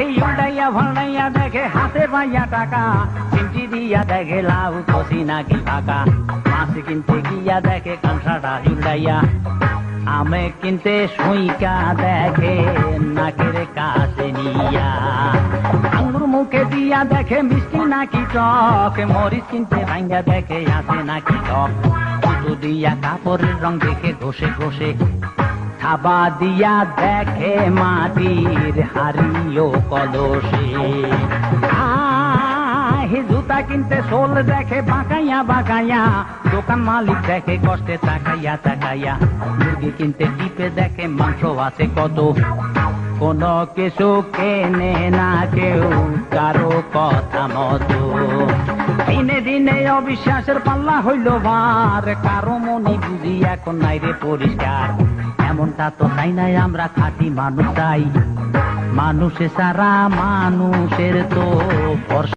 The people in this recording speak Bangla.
উল্টাইয়া ভাল্টাইয়া দেখে হাতে পাইয়া টাকা, চিমটি দিয়া দেখে লাউ কষি নাকি ফাঁকা, মাছ কিনতে গিয়া দেখে কাঁসাটা উল্টাইয়া, আমে কিনতে সুইকা দেখে নাকের কাছে নিয়া, আঙ্গুর মুখে দিয়া দেখে মিষ্টি নাকি টক, মরিচ কিনতে ভাঙ্গা দেখে আছে নাকি টক, সুতো দিয়া কাপড়ের রং দেখে ঘষে ঘষে, থাবা দিয়া দেখে মাটির হাড়িও কলসে, জুতা কিনতে সোল দেখে বাঁকাইয়া বাঁকাইয়া, দোকান মালিক দেখে কষ্টে তাকাইয়া তাকাইয়া, মুরগি কিনতে টিপে দেখে মাংস আছে কত, কোনো কিছু কেনে না কেউ কারো কথা মতো, দিনে দিনে অবিশ্বাসের পাল্লা হইল ভার, কারো মনি বুঝি এখন নাই রে পরিষ্কার, এমনটা তো চাই নাই আমরা খাঁটি মানুষ চাই, মানুষে সারা মানুষের তো